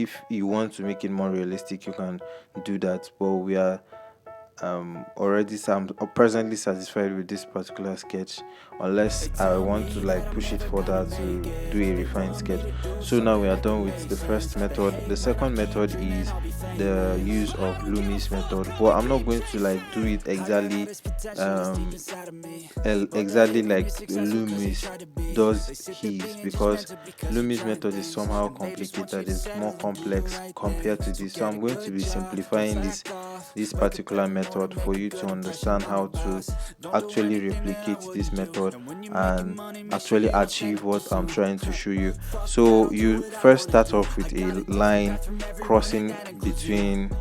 if you want to make it more realistic, you can do that, but we are already I'm presently satisfied with this particular sketch, unless I want to like push it further to do a refined sketch. So now we are done with the first method. The second method is the use of Loomis method, but I'm not going to like do it um exactly like Loomis does his, because Loomis method is somehow complicated, it's more complex compared to this. So I'm going to be simplifying this particular method for you to understand how to actually replicate this method and actually achieve what I'm trying to show you. So you first start off with a line crossing between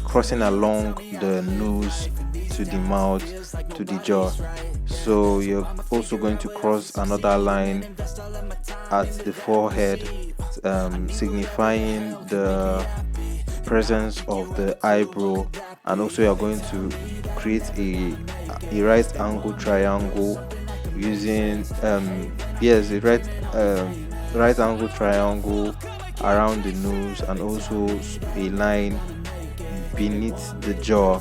crossing along the nose to the mouth to the jaw. So you're also going to cross another line at the forehead, signifying the presence of the eyebrow, and also you're going to create a right angle triangle using yes, a right angle triangle around the nose, and also a line beneath the jaw.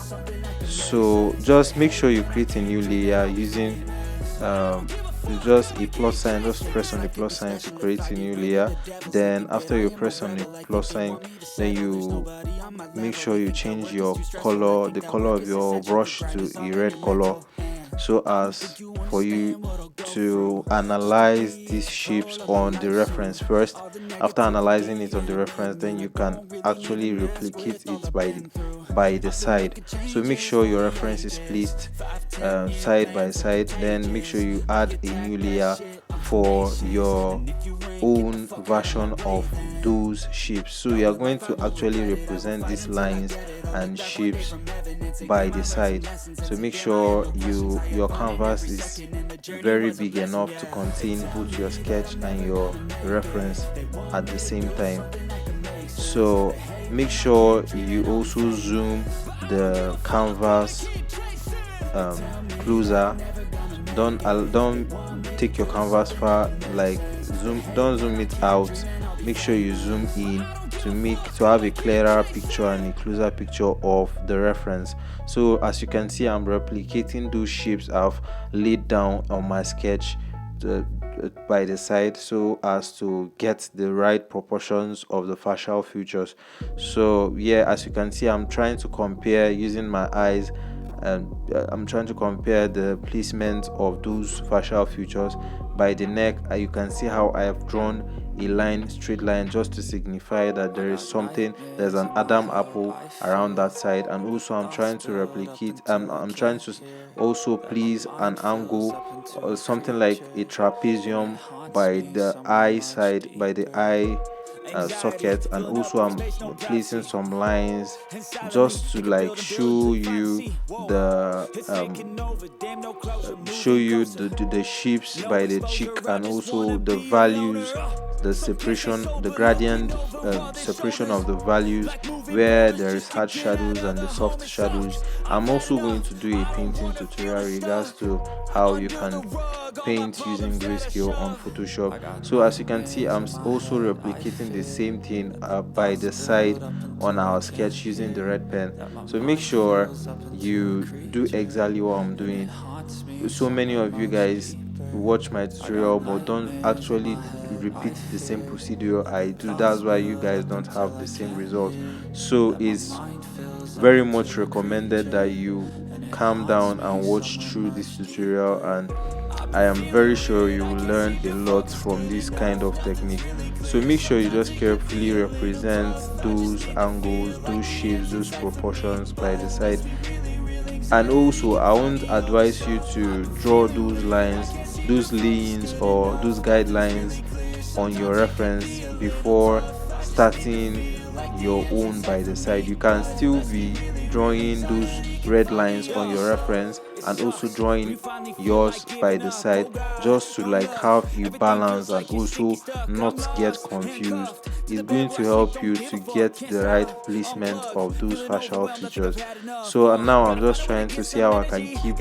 So just make sure you create a new layer using um, just a plus sign. Just press on the plus sign to create a new layer. Then after you press on the plus sign, then you make sure you change your color, the color of your brush, to a red color, so as for you to analyze these shapes on the reference first. After analyzing it on the reference, then you can actually replicate it by the side. So make sure your reference is placed side by side. Then make sure you add a new layer for your own version of those shapes. So you are going to actually represent these lines and shapes by the side. So make sure your canvas is very big enough to contain both your sketch and your reference at the same time. So make sure you also zoom the canvas closer. Don't take your canvas far, like don't zoom it out. Make sure you zoom in to have a clearer picture and a closer picture of the reference. So as you can see, I'm replicating those shapes I've laid down on my sketch by the side, so as to get the right proportions of the facial features. So yeah, as you can see, I'm trying to compare using my eyes, and I'm trying to compare the placement of those facial features by the neck. You can see how I have drawn a straight line, just to signify that there's an Adam apple around that side. And also I'm trying to replicate, I'm trying to also place an angle or something like a trapezium by the eye side, by the eye socket. And also I'm placing some lines just to like show you the shapes by the cheek, and also the values, the separation, the gradient separation of the values, where there is hard shadows and the soft shadows. I'm also going to do a painting tutorial regards to how you can paint using grayscale on Photoshop. So as you can see, I'm also replicating the same thing by the side on our sketch using the red pen. So make sure you do exactly what I'm doing. So many of you guys watch my tutorial but don't actually repeat the same procedure I do. That's why you guys don't have the same result. So it's very much recommended that you calm down and watch through this tutorial, and I am very sure you will learn a lot from this kind of technique. So make sure you just carefully represent those angles, those shapes, those proportions by the side. And also I won't advise you to draw those lines, those leans, or those guidelines on your reference before starting your own by the side. You can still be drawing those red lines on your reference and also drawing yours by the side, just to like have a balance and also not get confused. is going to help you to get the right placement of those facial features. So now I'm just trying to see how I can keep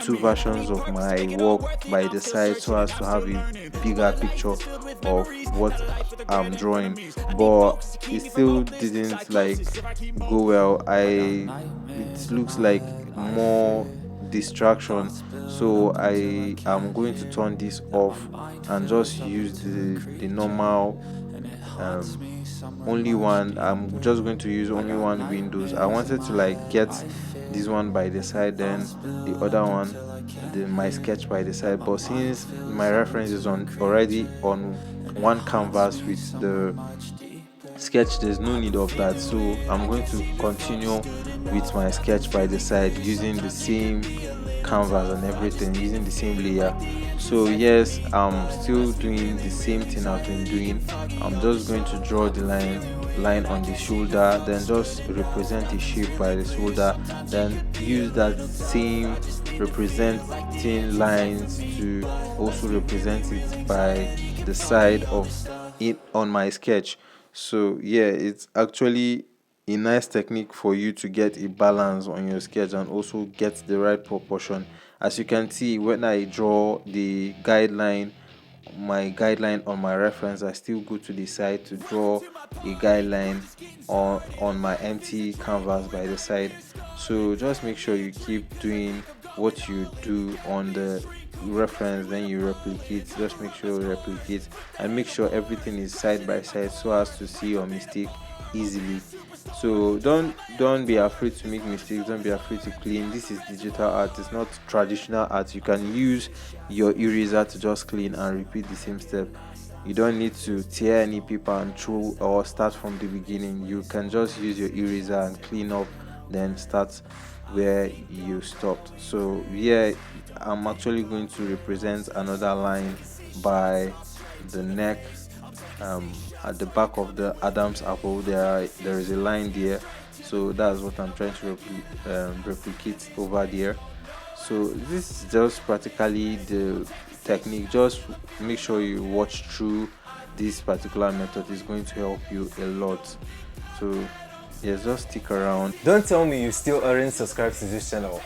two versions of my work by the side so as to have a bigger picture of what I'm drawing, but it still didn't like go well. It looks like more distraction, so I am going to turn this off and just use the normal only one. I'm just going to use only one windows. I wanted to like get this one by the side, then the other one, my sketch by the side, but since my reference is on already on one canvas with the sketch, there's no need of that. So I'm going to continue with my sketch by the side using the same canvas and everything, using the same layer. So yes, I'm still doing the same thing I've been doing. I'm just going to draw the line on the shoulder, then just represent the shape by the shoulder, then use that same representing lines to also represent it by the side of it on my sketch. So yeah, it's actually a nice technique for you to get a balance on your sketch and also get the right proportion. As you can see, when I draw the guideline, my guideline on my reference, I still go to the side to draw a guideline on my empty canvas by the side. So just make sure you keep doing what you do on the reference, then you replicate. Just make sure you replicate and make sure everything is side by side so as to see your mistake easily. So don't be afraid to make mistakes, don't be afraid to clean. This is digital art, it's not traditional art. You can use your eraser to just clean and repeat the same step. You don't need to tear any paper and throw or start from the beginning. You can just use your eraser and clean up, then start where you stopped. So yeah, I'm actually going to represent another line by the neck. At the back of the Adam's apple, there is a line there, so that's what I'm trying to replicate over there. So this is just practically the technique. Just make sure you watch through this particular method, is going to help you a lot. So yeah, just stick around. Don't tell me you still aren't subscribed to this channel.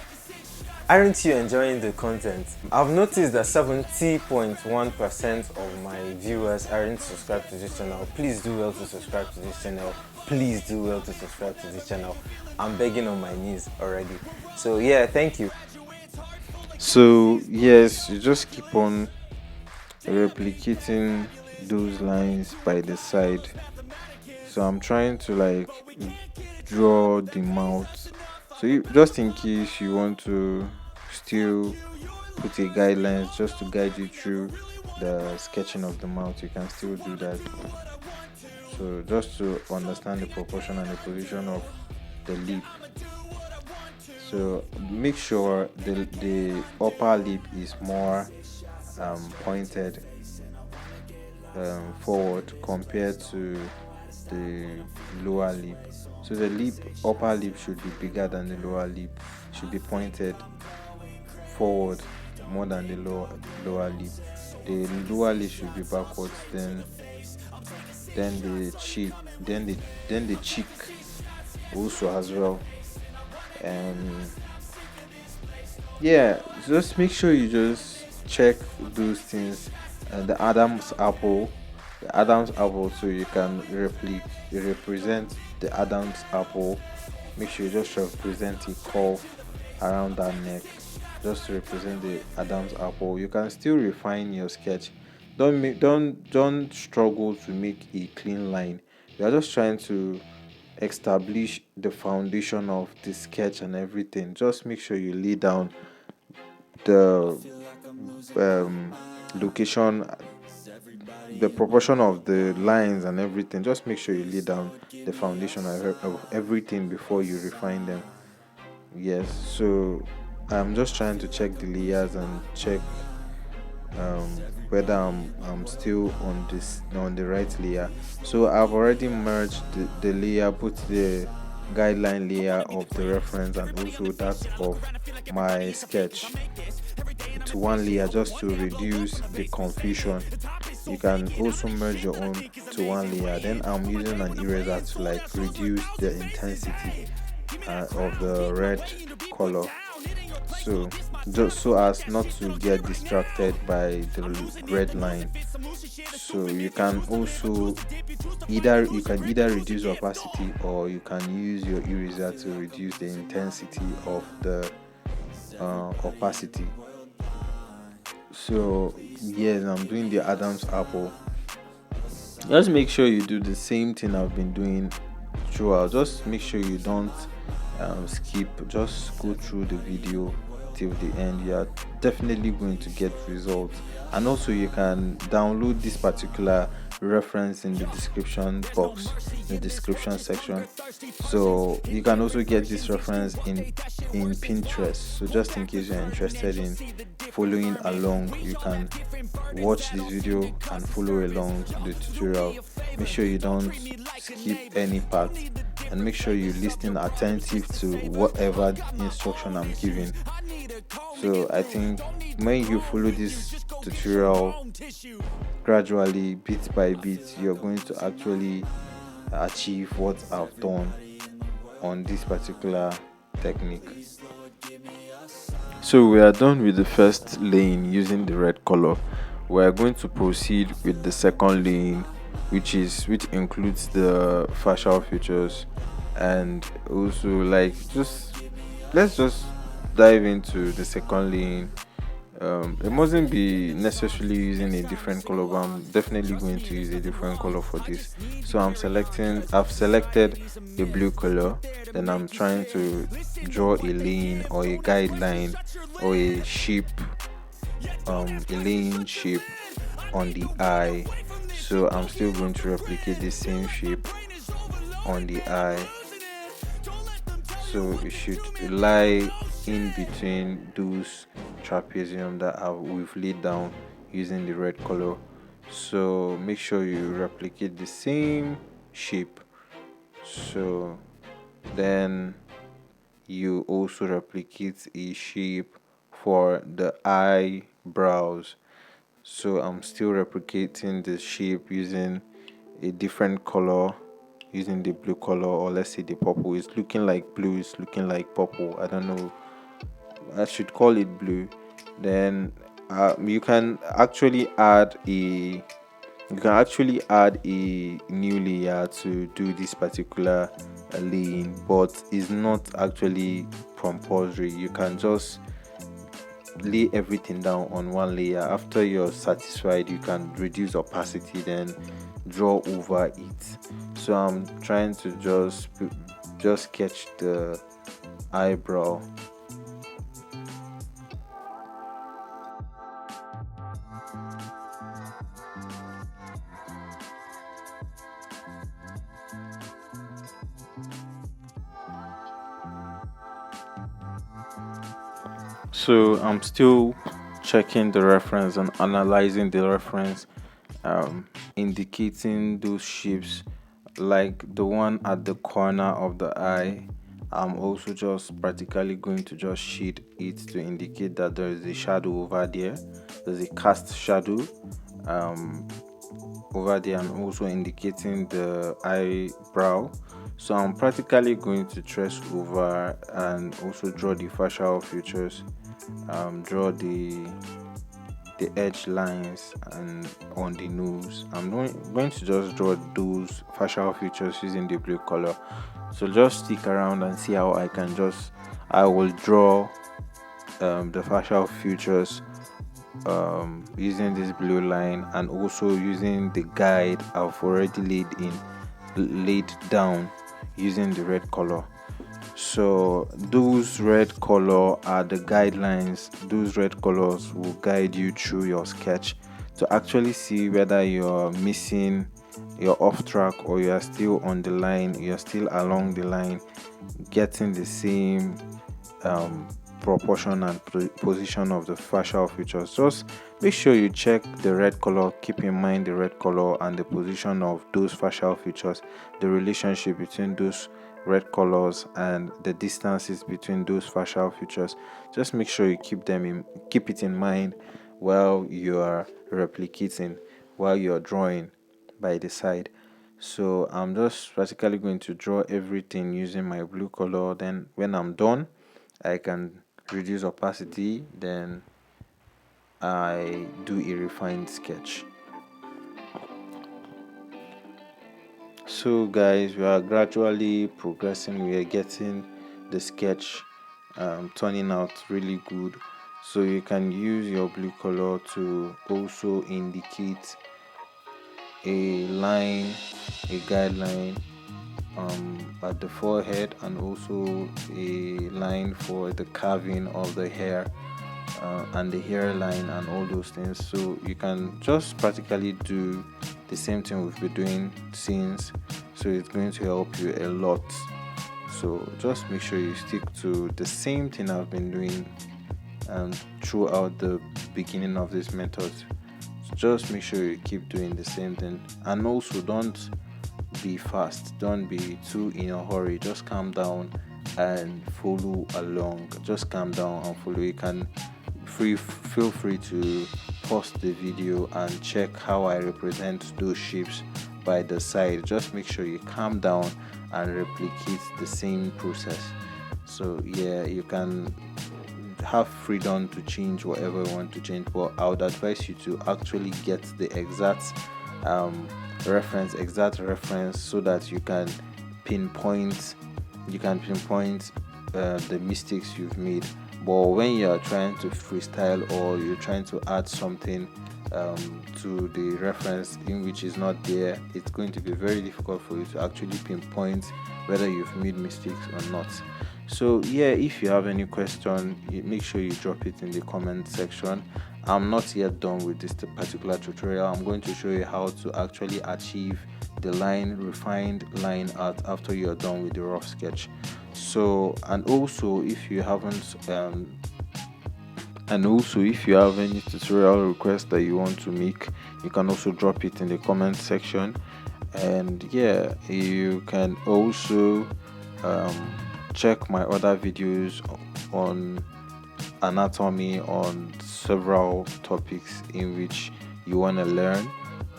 Aren't you enjoying the content? I've noticed that 70.1% of my viewers aren't subscribed to this channel. Please do well to subscribe to this channel. Please do well to subscribe to this channel. I'm begging on my knees already. So yeah, thank you. So yes, you just keep on replicating those lines by the side. So I'm trying to like draw the mouth. So just in case you want to still put a guidelines just to guide you through the sketching of the mouth, you can still do that. So just to understand the proportion and the position of the lip. So make sure the upper lip is more pointed forward compared to the lower lip. So the upper lip should be bigger than the lower lip, should be pointed forward more than the lower lip. The lower lip should be backwards, then the cheek, then the cheek also as well. Yeah, just make sure you just check those things. The Adam's apple, so you can represent the Adam's apple. Make sure you just represent a curve around that neck, just to represent the Adam's apple. You can still refine your sketch. Don't struggle to make a clean line. You are just trying to establish the foundation of the sketch and everything. Just make sure you lay down the location, the proportion of the lines and everything. Just make sure you lay down the foundation of everything before you refine them. Yes, so I'm just trying to check the layers and check whether I'm still on the right layer. So I've already merged the layer, put the guideline layer of the reference and also that of my sketch to one layer just to reduce the confusion. You can also merge your own to one layer. Then I'm using an eraser to like reduce the intensity of the red color, so just so as not to get distracted by the red line. So you can either reduce opacity, or you can use your eraser to reduce the intensity of the opacity. So yes, I'm doing the Adam's apple. Just make sure you do the same thing I've been doing throughout. Just make sure you don't skip. Just go through the video till the end. You are definitely going to get results. And also, you can download this particular reference in the description box, the description section. So you can also get this reference in Pinterest. So just in case you're interested in following along, you can watch this video and follow along the tutorial. Make sure you don't skip any part, and make sure you listen attentive to whatever instruction I'm giving. So I think when you follow this tutorial gradually, bit by bit, you're going to actually achieve what I've done on this particular technique. So we are done with the first lane using the red color. We are going to proceed with the second lane, which includes the facial features, and also like let's just dive into the second lane. It mustn't be necessarily using a different color, but I'm definitely going to use a different color for this. So I've selected a blue color. Then I'm trying to draw a lane or a guideline or a shape, a lane shape on the eye. So I'm still going to replicate the same shape on the eye. So it should lie in between those trapezium that we've laid down using the red color. So make sure you replicate the same shape. So then you also replicate a shape for the eyebrows. So I'm still replicating the shape using a different color, using the blue color, or let's say the purple. It's looking like blue, it's looking like purple, I don't know, I should call it blue. Then you can actually add a new layer to do this particular lane, but it's not actually compulsory. You can just lay everything down on one layer. After you're satisfied, you can reduce opacity, then draw over it. So I'm trying to just sketch the eyebrow. So I'm still checking the reference and analyzing the reference, indicating those shapes, like the one at the corner of the eye. I'm also just practically going to just shade it to indicate that there is a shadow over there. There's a cast shadow over there, and also indicating the eyebrow. So I'm practically going to trace over and also draw the facial features, draw the edge lines and on the nose. I'm going to just draw those facial features using the blue color. So just stick around and see how I will draw the facial features using this blue line, and also using the guide I've already laid down using the red color. So those red color are the guidelines. Those red colors will guide you through your sketch to actually see whether you're missing, you're off track, or you're still on the line, you're still along the line, getting the same proportion and position of the facial features. Just make sure you check the red color, keep in mind the red color and the position of those facial features, the relationship between those red colors and the distances between those facial features. Just make sure you keep it in mind while you are replicating, while you are drawing by the side. So I'm just practically going to draw everything using my blue color. Then when I'm done, I can reduce opacity, then I do a refined sketch. So guys, we are gradually progressing. We are getting the sketch turning out really good. So you can use your blue color to also indicate a line, a guideline at the forehead, and also a line for the carving of the hair and the hairline and all those things. So you can just practically do the same thing we've been doing since. So it's going to help you a lot. So just make sure you stick to the same thing I've been doing throughout the beginning of this method. So just make sure you keep doing the same thing, and also don't be fast, don't be too in a hurry. Just calm down and follow along. Just calm down and follow. You can feel free to pause the video and check how I represent those shapes by the side. Just make sure you calm down and replicate the same process. So yeah, you can have freedom to change whatever you want to change, but I would advise you to actually get the exact reference so that you can pinpoint the mistakes you've made. But when you are trying to freestyle or you're trying to add something to the reference in which is not there, it's going to be very difficult for you to actually pinpoint whether you've made mistakes or not. So yeah, if you have any question, make sure you drop it in the comment section. I'm not yet done with this particular tutorial. I'm going to show you how to actually achieve the refined line art after you are done with the rough sketch. So and also if you have any tutorial requests that you want to make, you can also drop it in the comment section. And yeah, you can also check my other videos on anatomy, on several topics in which you want to learn.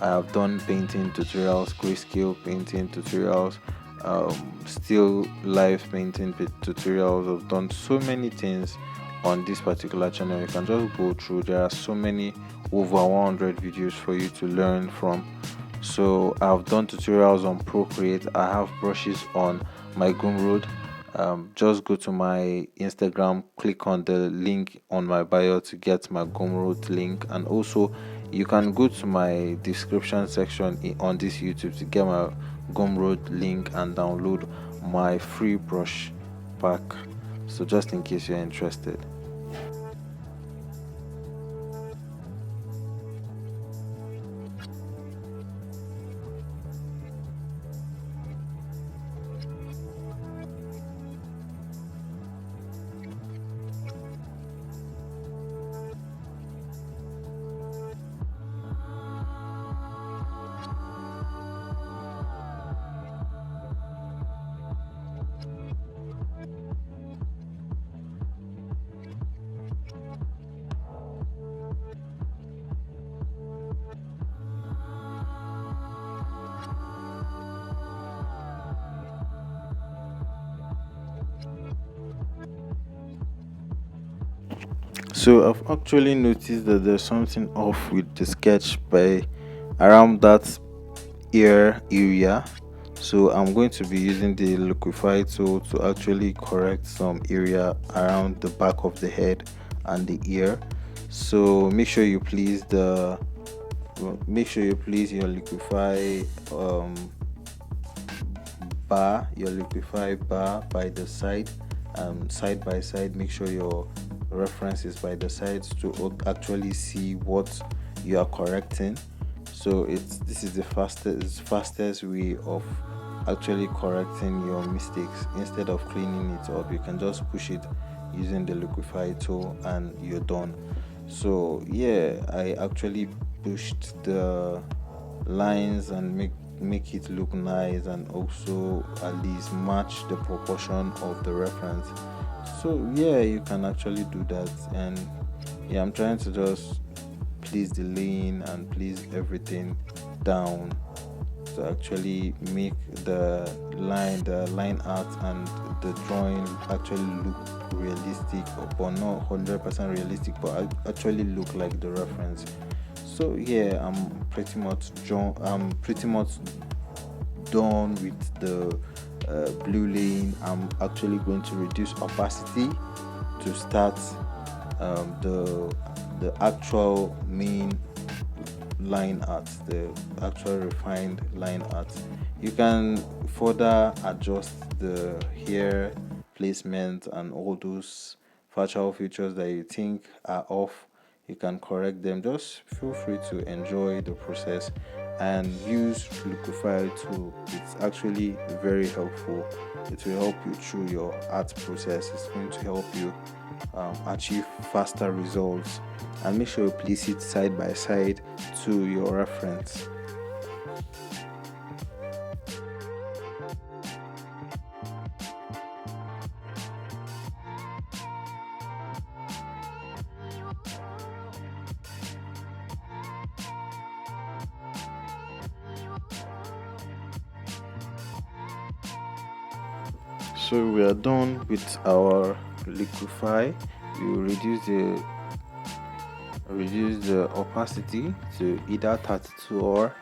I have done painting tutorials, grayscale painting tutorials, still life painting tutorials. I've done so many things on this particular channel. You can just go through. There are so many, over 100 videos for you to learn from. So I've done tutorials on Procreate. I have brushes on my Gumroad. Just go to my Instagram, click on the link on my bio to get my Gumroad link, and also you can go to my description section on this YouTube to get my Gumroad link and download my free brush pack. So just in case you're interested. So I've actually noticed that there's something off with the sketch by around that ear area. So I'm going to be using the liquify tool to actually correct some area around the back of the head and the ear. So make sure you please your liquify bar by the side, side by side. Make sure your reference is by the sides to actually see what you are correcting. So this is the fastest way of actually correcting your mistakes. Instead of cleaning it up, you can just push it using the liquify tool and you're done. So yeah, I actually pushed the lines and make it look nice and also at least match the proportion of the reference. So yeah, you can actually do that. And yeah, I'm trying to just place the lane and place everything down to actually make the line art and the drawing actually look realistic, but not 100% realistic, but actually look like the reference. So yeah, I'm pretty much done with the blue lane. I'm actually going to reduce opacity to start the actual main line art, the actual refined line art. You can further adjust the hair placement and all those facial features that you think are off. You can correct them. Just feel free to enjoy the process and use Liquify tool. It's actually very helpful. It will help you through your art process. It's going to help you achieve faster results, and make sure you place it side by side to your reference. So we are done with our liquify. You reduce the opacity to either 32 or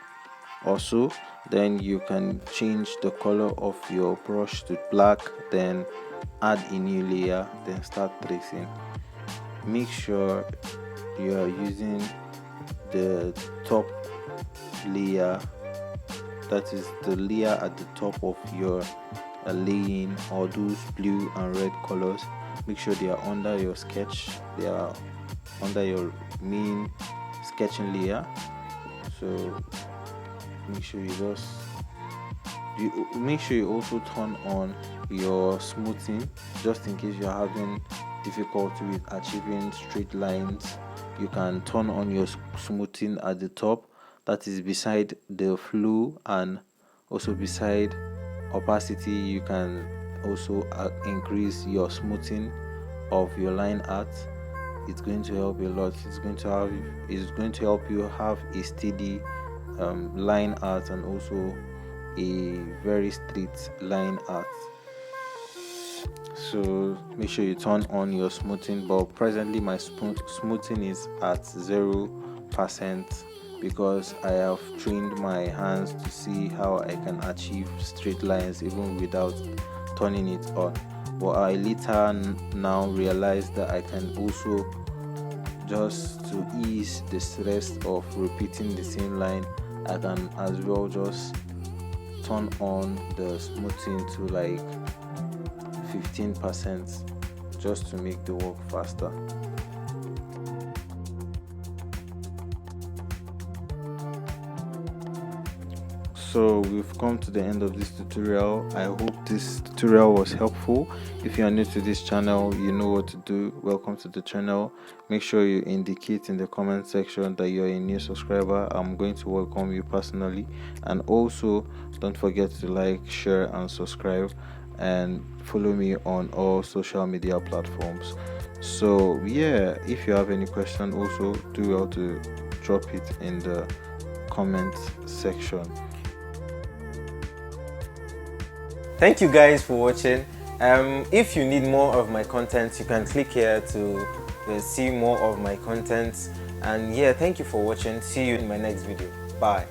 also. Then you can change the color of your brush to black, then add a new layer, then start tracing. Make sure you are using the top layer, that is the layer at the top of your lane, or those blue and red colors. Make sure they are under your sketch, they are under your main sketching layer. So make sure you make sure you also turn on your smoothing, just in case you're having difficulty with achieving straight lines. You can turn on your smoothing at the top, that is beside the flow, and also beside opacity. You can also increase your smoothing of your line art. It's going to help a lot. It's going to help you have a steady line art, and also a very straight line art. So make sure you turn on your smoothing, but presently my smoothing is at 0%, because I have trained my hands to see how I can achieve straight lines even without turning it on. But I later now realized that I can also, just to ease the stress of repeating the same line, I can as well just turn on the smoothing to like 15%, just to make the work faster. So we've come to the end of this tutorial. I hope this tutorial was helpful. If you are new to this channel, you know what to do. Welcome to the channel. Make sure you indicate in the comment section that you're a new subscriber. I'm going to welcome you personally. And also, don't forget to like, share and subscribe, and follow me on all social media platforms. So yeah, if you have any question, also do well to drop it in the comment section. Thank you guys for watching. If you need more of my content, you can click here to see more of my content. And yeah, thank you for watching. See you in my next video. Bye.